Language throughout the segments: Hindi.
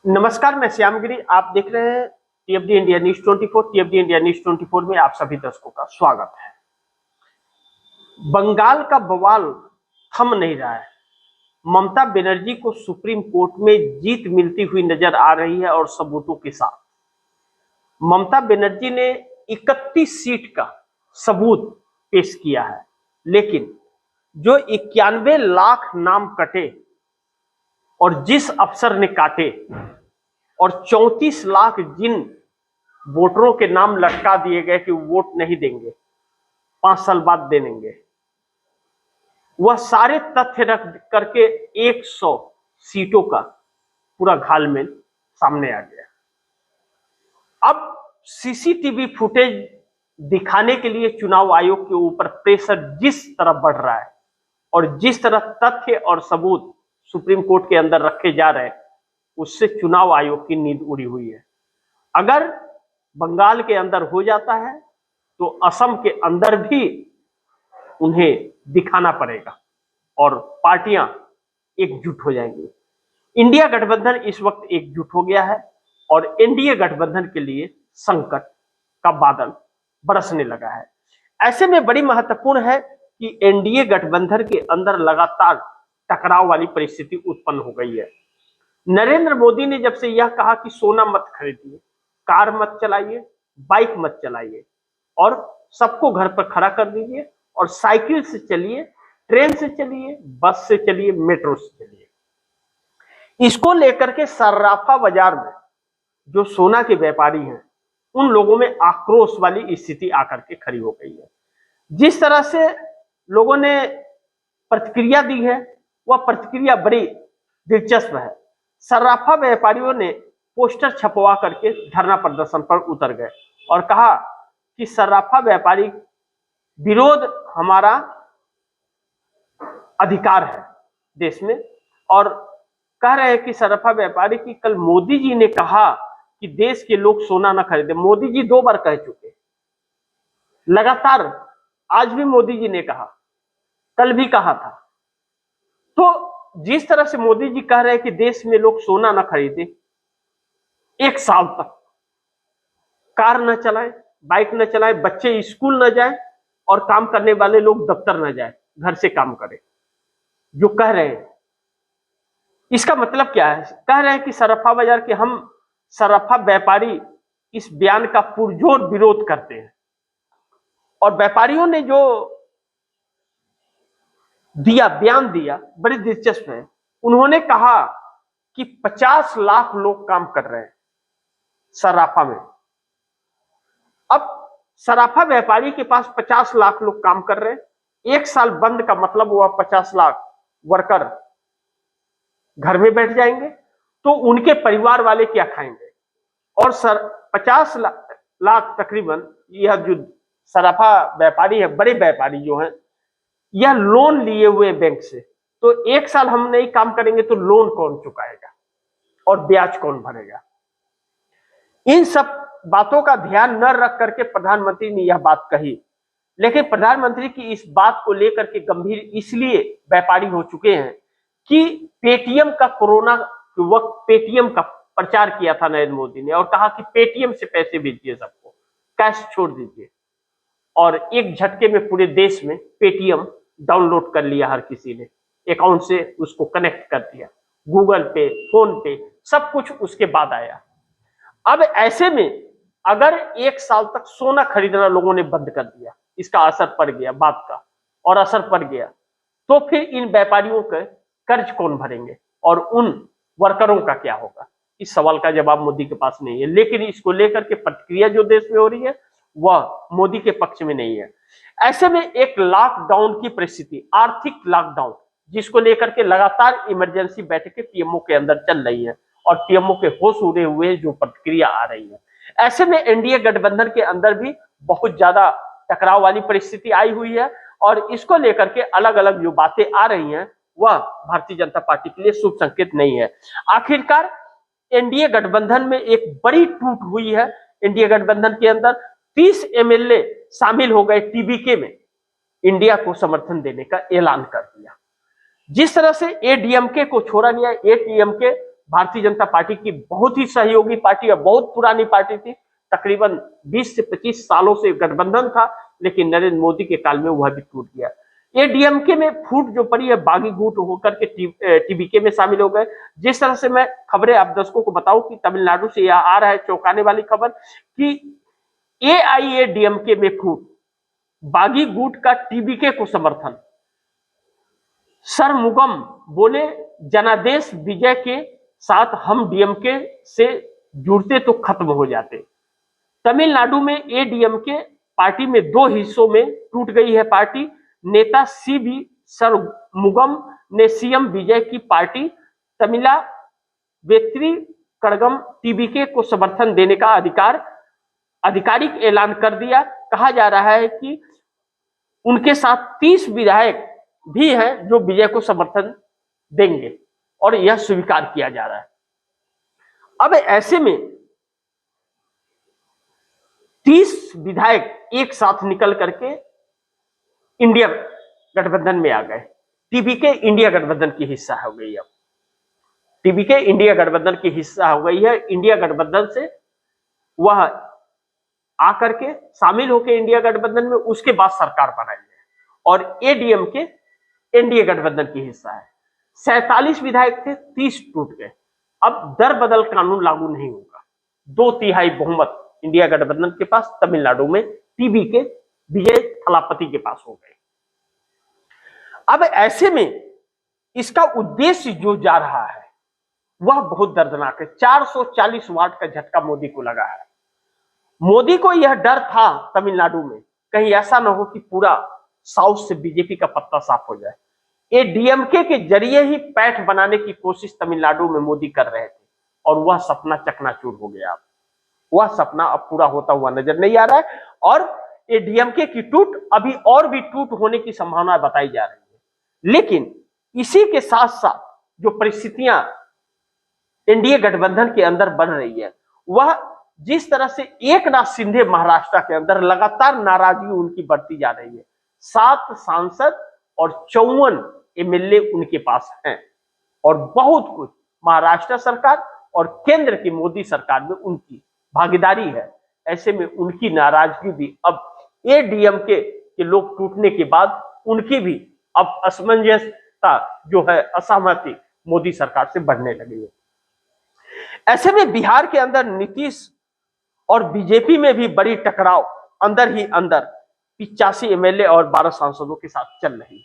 नमस्कार, मैं श्यामगिरी। आप देख रहे हैं टीएफडी इंडिया न्यूज 24। टीएफडी इंडिया न्यूज 24 में आप सभी दर्शकों का स्वागत है। बंगाल का बवाल थम नहीं रहा है। ममता बनर्जी को सुप्रीम कोर्ट में जीत मिलती हुई नजर आ रही है और सबूतों के साथ। ममता बनर्जी ने 31 सीट का सबूत पेश किया है, लेकिन जो 91 लाख नाम कटे और जिस अफसर ने काटे और 34 लाख जिन वोटरों के नाम लटका दिए गए कि वोट नहीं देंगे, 5 साल बाद दे देंगे, वह सारे तथ्य रख करके 100 सीटों का पूरा घालमेल सामने आ गया। अब सीसीटीवी फुटेज दिखाने के लिए चुनाव आयोग के ऊपर प्रेशर जिस तरह बढ़ रहा है और जिस तरह तथ्य और सबूत सुप्रीम कोर्ट के अंदर रखे जा रहे हैं, उससे चुनाव आयोग की नींद उड़ी हुई है। अगर बंगाल के अंदर हो जाता है तो असम के अंदर भी उन्हें दिखाना पड़ेगा और पार्टियां एकजुट हो जाएंगी। इंडिया गठबंधन इस वक्त एकजुट हो गया है और एनडीए गठबंधन के लिए संकट का बादल बरसने लगा है। ऐसे में बड़ी महत्वपूर्ण है कि एनडीए गठबंधन के अंदर लगातार टकराव वाली परिस्थिति उत्पन्न हो गई है। नरेंद्र मोदी ने जब से यह कहा कि सोना मत खरीदिए, कार मत चलाइए, बाइक मत चलाइए और सबको घर पर खड़ा कर दीजिए और साइकिल से चलिए, ट्रेन से चलिए, बस से चलिए, मेट्रो से चलिए, इसको लेकर के सर्राफा बाजार में जो सोना के व्यापारी हैं उन लोगों में आक्रोश वाली स्थिति आकर के खड़ी हो गई है। जिस तरह से लोगों ने प्रतिक्रिया दी है वह प्रतिक्रिया बड़ी दिलचस्प है। सर्राफा व्यापारियों ने पोस्टर छपवा करके धरना प्रदर्शन पर उतर गए और कहा कि सर्राफा व्यापारी विरोध हमारा अधिकार है देश में, और कह रहे हैं कि सर्राफा व्यापारी की कल मोदी जी ने कहा कि देश के लोग सोना न खरीदे। मोदी जी 2 बार कह चुके लगातार, आज भी मोदी जी ने कहा, कल भी कहा था। तो जिस तरह से मोदी जी कह रहे हैं कि देश में लोग सोना ना खरीदे, 1 साल तक कार न चलाएं, बाइक न चलाएं, बच्चे स्कूल न जाएं और काम करने वाले लोग दफ्तर न जाएं, घर से काम करें, जो कह रहे हैं इसका मतलब क्या है? कह रहे हैं कि सर्राफा बाजार के हम सर्राफा व्यापारी इस बयान का पुरजोर विरोध करते हैं। और व्यापारियों ने जो बयान दिया बड़ी दिलचस्प है। उन्होंने कहा कि 50 लाख लोग काम कर रहे हैं सर्राफा में। अब सर्राफा व्यापारी के पास 50 लाख लोग काम कर रहे हैं, 1 साल बंद का मतलब हुआ 50 लाख वर्कर घर में बैठ जाएंगे, तो उनके परिवार वाले क्या खाएंगे? और 50 लाख तकरीबन यह जो सर्राफा व्यापारी है, बड़े व्यापारी जो हैं, यह लोन लिए हुए बैंक से, तो 1 साल हम नहीं काम करेंगे तो लोन कौन चुकाएगा और ब्याज कौन भरेगा? इन सब बातों का ध्यान न रख करके प्रधानमंत्री ने यह बात कही। लेकिन प्रधानमंत्री की इस बात को लेकर के गंभीर इसलिए व्यापारी हो चुके हैं कि पेटीएम का कोरोना के वक्त पेटीएम का प्रचार किया था नरेंद्र मोदी ने और कहा कि पेटीएम से पैसे भेजिए, सबको कैश छोड़ दीजिए, और एक झटके में पूरे देश में पेटीएम डाउनलोड कर लिया। हर किसी ने अकाउंट से उसको कनेक्ट कर दिया, गूगल पे, फोन पे, सब कुछ उसके बाद आया। अब ऐसे में अगर 1 साल तक सोना खरीदना लोगों ने बंद कर दिया, इसका असर पड़ गया बात का, और असर पड़ गया, तो फिर इन व्यापारियों के कर्ज कौन भरेंगे और उन वर्करों का क्या होगा? इस सवाल का जवाब मोदी के पास नहीं है। लेकिन इसको लेकर के प्रतिक्रिया जो देश में हो रही है वह मोदी के पक्ष में नहीं है। ऐसे में एक लॉकडाउन की परिस्थिति, आर्थिक लॉकडाउन, जिसको लेकर के लगातार इमरजेंसी बैठकें पीएमओ के अंदर चल रही है और पीएमओ के होश उड़े हुए जो प्रतिक्रिया आ रही है, ऐसे में एनडीए गठबंधन के अंदर भी बहुत ज्यादा टकराव वाली परिस्थिति आई हुई है और इसको लेकर के अलग अलग जो बातें आ रही हैं वह भारतीय जनता पार्टी के लिए शुभ संकेत नहीं है। आखिरकार एनडीए गठबंधन में एक बड़ी टूट हुई है। एनडीए गठबंधन के अंदर 30 एमएलए शामिल हो गए टीबीके में, इंडिया को समर्थन देने का ऐलान कर दिया। जिस तरह से एडीएमके को छोड़ा गया, एटीएमके भारतीय जनता पार्टी की बहुत ही सहयोगी पार्टी है, बहुत पुरानी पार्टी थी, तकरीबन 20 से 25 सालों से गठबंधन था, लेकिन नरेंद्र मोदी के काल में वह भी टूट गया। ये डीएमके में फूट जो पड़ी है, बागी गुट होकर के टीबीके में शामिल हो गए। जिस तरह से मैं खबरें आप दर्शकों को बताऊं कि तमिलनाडु से यह आ रहा है चौंकाने वाली खबर कि एआईएडीएमके में फूट, बागी गुट का टीबीके को समर्थन। सरमुगम बोले जनादेश विजय के साथ हम डीएमके से जुड़ते तो खत्म हो जाते। तमिलनाडु में एडीएमके पार्टी में दो हिस्सों में टूट गई है पार्टी। नेता सीवी सरमुगम ने सीएम विजय की पार्टी तमिला वेत्री कड़गम टीबीके को समर्थन देने का आधिकारिक ऐलान कर दिया। कहा जा रहा है कि उनके साथ 30 विधायक भी हैं जो विजय को समर्थन देंगे और यह स्वीकार किया जा रहा है। अब ऐसे में 30 विधायक एक साथ निकल करके इंडिया गठबंधन में आ गए। टीबीके इंडिया गठबंधन की हिस्सा हो गई। अब टीबीके इंडिया गठबंधन की हिस्सा हो गई है। इंडिया गठबंधन से वह आकर के शामिल होकर इंडिया गठबंधन में, उसके बाद सरकार बनाई है और एडीएमके एनडीए गठबंधन की हिस्सा है। 47 विधायक थे, 30 टूट गए। अब दर बदल कानून लागू नहीं होगा। 2/3 बहुमत इंडिया गठबंधन के पास तमिलनाडु में टीबीके विजय थलापति के पास हो गए। अब ऐसे में इसका उद्देश्य जो जा रहा है वह बहुत दर्दनाक है। 440 वाट का झटका मोदी को लगा है। मोदी को यह डर था तमिलनाडु में कहीं ऐसा ना हो कि पूरा साउथ से बीजेपी का पत्ता साफ हो जाए। ये डीएमके के जरिए ही पैठ बनाने की कोशिश तमिलनाडु में मोदी कर रहे थे और वह सपना चकनाचूर हो गया। अब वह सपना अब पूरा होता हुआ नजर नहीं आ रहा है और ये डीएमके की टूट अभी और भी टूट होने की संभावना बताई जा रही है। लेकिन इसी के साथ साथ जो परिस्थितियां एनडीए गठबंधन के अंदर बन रही है, वह जिस तरह से एकनाथ शिंदे महाराष्ट्र के अंदर लगातार नाराजगी उनकी बढ़ती जा रही है। 7 सांसद और 54 एमएलए उनके पास हैं और बहुत कुछ महाराष्ट्र सरकार और केंद्र की मोदी सरकार में उनकी भागीदारी है। ऐसे में उनकी नाराजगी भी अब एडीएमके के लोग टूटने के बाद उनकी भी अब असमंजसता जो है, असहमति मोदी सरकार से बढ़ने लगी है। ऐसे में बिहार के अंदर नीतीश और बीजेपी में भी बड़ी टकराव अंदर ही अंदर 85 एमएलए और 12 सांसदों के साथ चल रही है।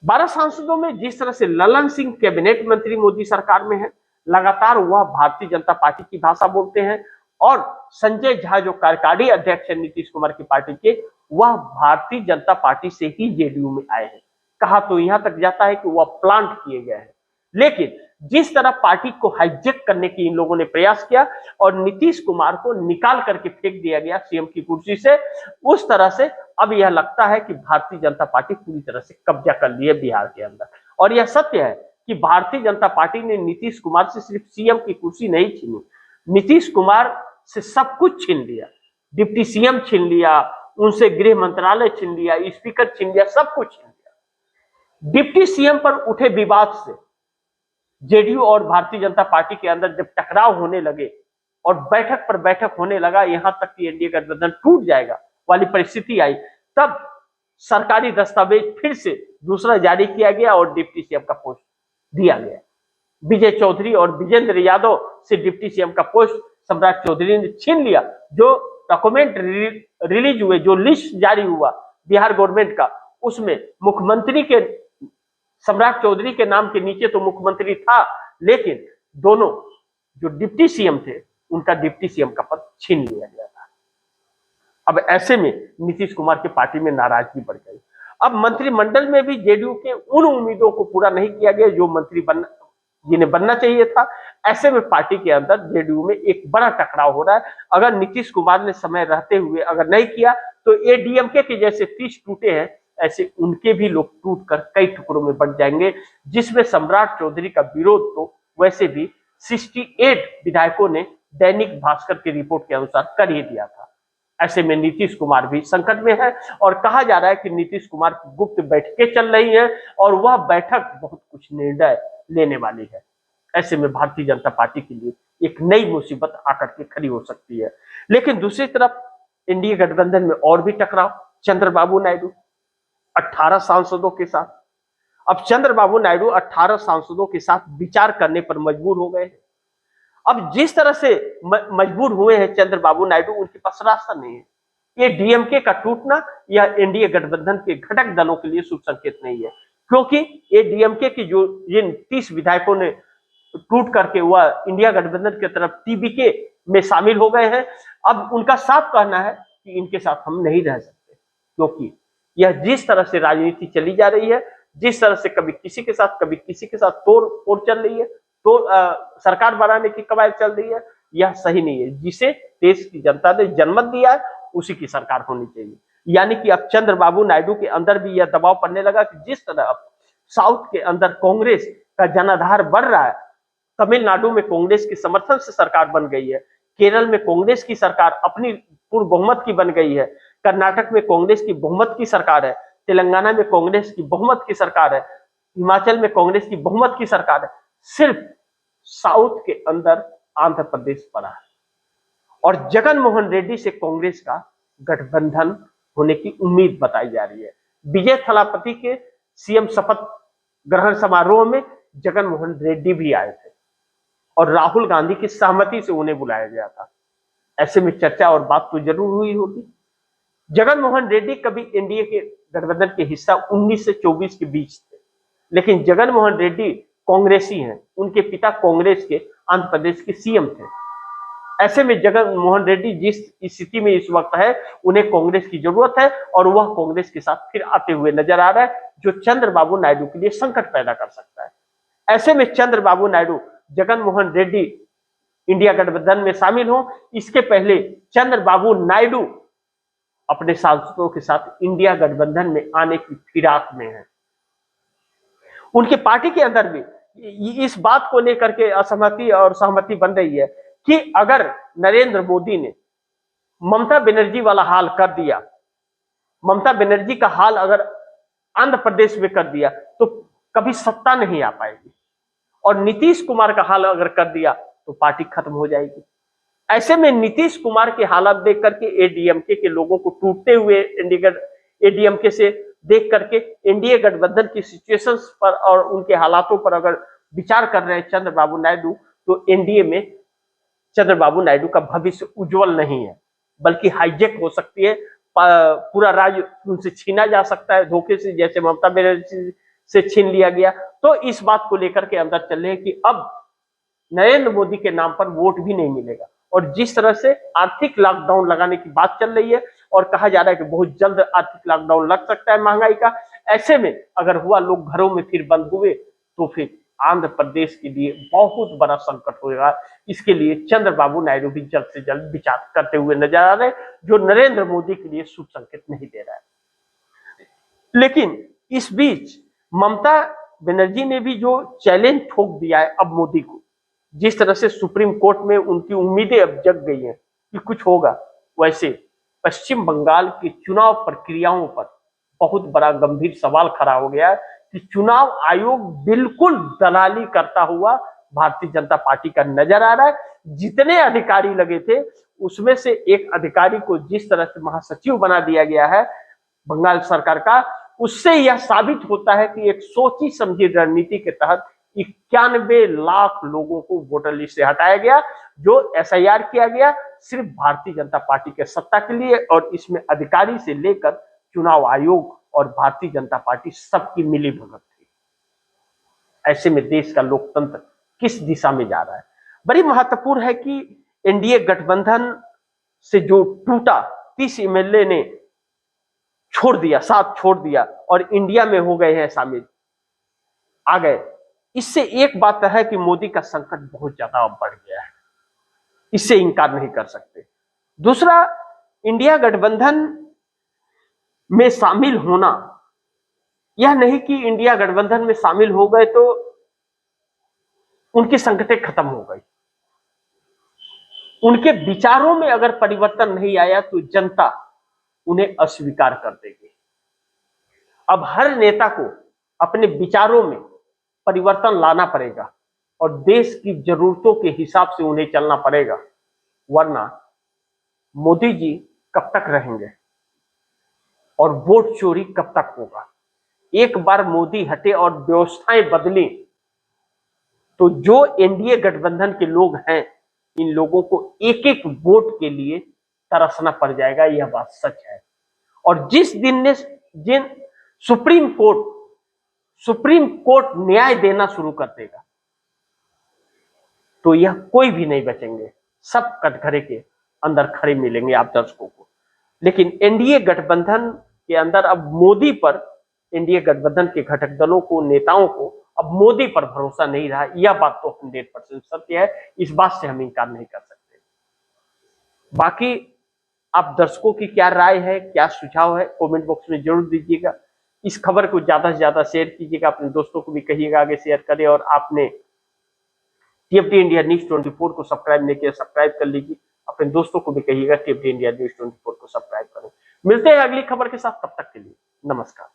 12 सांसदों में जिस तरह से ललन सिंह कैबिनेट मंत्री मोदी सरकार में है, लगातार वह भारतीय जनता पार्टी की भाषा बोलते हैं और संजय झा जो कार्यकारी अध्यक्ष है नीतीश कुमार की पार्टी के, वह भारतीय जनता पार्टी से ही जेडीयू में आए हैं। कहा तो यहां तक जाता है कि वह प्लांट किए गए हैं। लेकिन जिस तरह पार्टी को हाईजेक करने की इन लोगों ने प्रयास किया और नीतीश कुमार को निकाल करके फेंक दिया गया सीएम की कुर्सी से, उस तरह से अब यह लगता है कि भारतीय जनता पार्टी पूरी तरह से कब्जा कर ली है बिहार के अंदर। और यह सत्य है कि भारतीय जनता पार्टी ने नीतीश कुमार से सिर्फ सीएम की कुर्सी नहीं छीनी, नीतीश कुमार से सब कुछ छीन लिया। डिप्टी सीएम छीन लिया, उनसे गृह मंत्रालय छीन लिया, स्पीकर छीन लिया, सब कुछ छीन लिया। डिप्टी सीएम पर उठे विवाद से जेडीयू और भारतीय जनता पार्टी के अंदर जब टकराव होने लगे और बैठक पर बैठक होने लगा, यहां तक कि एनडीए गठबंधन टूट जाएगा वाली परिस्थिति आई, तब सरकारी दस्तावेज फिर से दूसरा जारी किया गया और डिप्टी सीएम का पोस्ट दिया गया। विजय चौधरी और विजेंद्र यादव से डिप्टी सीएम का पोस्ट सम्राट चौधरी ने छीन लिया। जो डॉक्यूमेंट रिलीज हुए, जो लिस्ट जारी हुआ बिहार गवर्नमेंट का, उसमें मुख्यमंत्री के सम्राट चौधरी के नाम के नीचे तो मुख्यमंत्री था, लेकिन दोनों जो डिप्टी सीएम थे उनका डिप्टी सीएम का पद छीन लिया गया था। अब ऐसे में नीतीश कुमार की पार्टी में नाराजगी बढ़ गई। अब मंत्रिमंडल में भी जेडीयू के उन उम्मीदों को पूरा नहीं किया गया जो मंत्री जिन्हें बनना चाहिए था। ऐसे में पार्टी के अंदर जेडीयू में एक बड़ा टकराव हो रहा है। अगर नीतीश कुमार ने समय रहते हुए अगर नहीं किया तो एडीएमके के जैसे 30 टूटे हैं, ऐसे उनके भी लोग टूटकर कई टुकड़ों में बंट जाएंगे, जिसमें सम्राट चौधरी का विरोध तो वैसे भी 68 विधायकों ने दैनिक भास्कर की रिपोर्ट के अनुसार कर ही दिया था। ऐसे में नीतीश कुमार भी संकट में है और कहा जा रहा है कि नीतीश कुमार की गुप्त बैठकें चल रही हैं और वह बैठक बहुत कुछ निर्णय लेने वाली है। ऐसे में भारतीय जनता पार्टी के लिए एक नई मुसीबत आकर के खड़ी हो सकती है। लेकिन दूसरी तरफ एनडीए गठबंधन में और भी टकराव, चंद्रबाबू नायडू 18 सांसदों के साथ। अब चंद्रबाबू नायडू 18 सांसदों के साथ विचार करने पर मजबूर हो गए हैं। अब जिस तरह से मजबूर हुए हैं चंद्रबाबू नायडू, उनके पास रास्ता नहीं है। ये डीएमके का टूटना या एनडीए गठबंधन के घटक दलों के लिए शुभ संकेत नहीं है, क्योंकि ये डीएमके की जो जिन 30 विधायकों ने टूट करके वह इंडिया गठबंधन की तरफ टीबीके में शामिल हो गए हैं, अब उनका साफ कहना है कि इनके साथ हम नहीं रह सकते, क्योंकि यह जिस तरह से राजनीति चली जा रही है, जिस तरह से कभी किसी के साथ कभी किसी के साथ तोड़ फोड़ चल रही है, तो सरकार बनाने की कवायद चल रही है, यह सही नहीं है। जिसे देश की जनता ने जनमत दिया है उसी की सरकार होनी चाहिए। यानी कि अब चंद्रबाबू नायडू के अंदर भी यह दबाव पड़ने लगा कि जिस तरह अब साउथ के अंदर कांग्रेस का जनाधार बढ़ रहा है, तमिलनाडु में कांग्रेस के समर्थन से सरकार बन गई है, केरल में कांग्रेस की सरकार अपनी पूर्ण बहुमत की बन गई है, कर्नाटक में कांग्रेस की बहुमत की सरकार है, तेलंगाना में कांग्रेस की बहुमत की सरकार है, हिमाचल में कांग्रेस की बहुमत की सरकार है। सिर्फ साउथ के अंदर आंध्र प्रदेश पड़ा है और जगन मोहन रेड्डी से कांग्रेस का गठबंधन होने की उम्मीद बताई जा रही है। विजय थलापति के सीएम शपथ ग्रहण समारोह में जगन मोहन रेड्डी भी आए थे और राहुल गांधी की सहमति से उन्हें बुलाया गया था। ऐसे में चर्चा और बात तो जरूर हुई होगी। जगन मोहन रेड्डी कभी एनडीए के गठबंधन के हिस्सा 19 से 24 के बीच थे, लेकिन जगन मोहन रेड्डी कांग्रेसी हैं, उनके पिता कांग्रेस के आंध्र प्रदेश के सीएम थे। ऐसे में जगन मोहन रेड्डी जिस स्थिति में इस वक्त है, उन्हें कांग्रेस की जरूरत है और वह कांग्रेस के साथ फिर आते हुए नजर आ रहा है, जो चंद्रबाबू नायडू के लिए संकट पैदा कर सकता है। ऐसे में चंद्रबाबू नायडू जगन मोहन रेड्डी इंडिया गठबंधन में शामिल हो, इसके पहले चंद्रबाबू नायडू अपने सांसदों के साथ इंडिया गठबंधन में आने की फिराक में है। उनके पार्टी के अंदर भी इस बात को लेकर के असहमति और सहमति बन रही है कि अगर नरेंद्र मोदी ने ममता बनर्जी वाला हाल कर दिया, ममता बनर्जी का हाल अगर आंध्र प्रदेश में कर दिया तो कभी सत्ता नहीं आ पाएगी, और नीतीश कुमार का हाल अगर कर दिया तो पार्टी खत्म हो जाएगी। ऐसे में नीतीश कुमार के हालात देख करके एडीएमके के लोगों को टूटते हुए एडीएमके से देख करके एनडीए गठबंधन की सिचुएशंस पर और उनके हालातों पर अगर विचार कर रहे हैं चंद्रबाबू नायडू, तो एनडीए में चंद्रबाबू नायडू का भविष्य उज्जवल नहीं है, बल्कि हाईजेक हो सकती है, पूरा राज्य उनसे छीना जा सकता है धोखे से, जैसे ममता बनर्जी से छीन लिया गया। तो इस बात को लेकर के अंदर चल रहे हैं कि अब नरेंद्र मोदी के नाम पर वोट भी नहीं मिलेगा, और जिस तरह से आर्थिक लॉकडाउन लगाने की बात चल रही है और कहा जा रहा है कि बहुत जल्द आर्थिक लॉकडाउन लग सकता है महंगाई का, ऐसे में अगर हुआ लोग घरों में फिर बंद हुए तो फिर आंध्र प्रदेश के लिए बहुत बड़ा संकट होगा। इसके लिए चंद्रबाबू नायडू भी जल्द से जल्द विचार करते हुए नजर आ रहे हैं, जो नरेंद्र मोदी के लिए शुभ संकेत नहीं दे रहा है। लेकिन इस बीच ममता बनर्जी ने भी जो चैलेंज ठोक दिया है अब मोदी को, जिस तरह से सुप्रीम कोर्ट में उनकी उम्मीदें अब जग गई हैं कि कुछ होगा, वैसे पश्चिम बंगाल की चुनाव प्रक्रियाओं पर बहुत बड़ा गंभीर सवाल खड़ा हो गया है कि चुनाव आयोग बिल्कुल दलाली करता हुआ भारतीय जनता पार्टी का नजर आ रहा है। जितने अधिकारी लगे थे उसमें से एक अधिकारी को जिस तरह से महासचिव बना दिया गया है बंगाल सरकार का, उससे यह साबित होता है कि एक सोची समझी रणनीति के तहत 91 लाख लोगों को वोटर लिस्ट से हटाया गया, जो एसआईआर किया गया सिर्फ भारतीय जनता पार्टी के सत्ता के लिए, और इसमें अधिकारी से लेकर चुनाव आयोग और भारतीय जनता पार्टी सबकी मिली भगत थी। ऐसे में देश का लोकतंत्र किस दिशा में जा रहा है? बड़ी महत्वपूर्ण है कि एनडीए गठबंधन से जो टूटा 30 एमएलए ने छोड़ दिया, साथ छोड़ दिया और इंडिया में हो गए हैं शामिल, आ गए। इससे एक बात है कि मोदी का संकट बहुत ज्यादा बढ़ गया है, इससे इंकार नहीं कर सकते। दूसरा, इंडिया गठबंधन में शामिल होना, यह नहीं कि इंडिया गठबंधन में शामिल हो गए तो उनकी संकटें खत्म हो गई। उनके विचारों में अगर परिवर्तन नहीं आया तो जनता उन्हें अस्वीकार कर देगी। अब हर नेता को अपने विचारों में परिवर्तन लाना पड़ेगा, और देश की जरूरतों के हिसाब से उन्हें चलना पड़ेगा, वरना मोदी जी कब तक रहेंगे और वोट चोरी कब तक होगा। एक बार मोदी हटे और व्यवस्थाएं बदली तो जो एनडीए गठबंधन के लोग हैं, इन लोगों को एक एक वोट के लिए तरसना पड़ जाएगा, यह बात सच है। और जिन सुप्रीम कोर्ट न्याय देना शुरू कर देगा तो यह कोई भी नहीं बचेंगे, सब कटघरे के अंदर खड़े मिलेंगे आप दर्शकों को। लेकिन एनडीए गठबंधन के अंदर अब मोदी पर, एनडीए गठबंधन के घटक दलों को, नेताओं को अब मोदी पर भरोसा नहीं रहा, यह बात तो 100% सत्य है, इस बात से हम इनकार नहीं कर सकते। बाकी आप दर्शकों की क्या राय है, क्या सुझाव है, कमेंट बॉक्स में जरूर दीजिएगा। इस खबर को ज्यादा से ज्यादा शेयर कीजिएगा, अपने दोस्तों को भी कहिएगा आगे शेयर करें, और आपने टीएफटी इंडिया न्यूज 24 को सब्सक्राइब नहीं किया, सब्सक्राइब कर लीजिए। अपने दोस्तों को भी कहिएगा टीएफटी इंडिया न्यूज 24 को सब्सक्राइब करें। मिलते हैं अगली खबर के साथ, तब तक के लिए नमस्कार।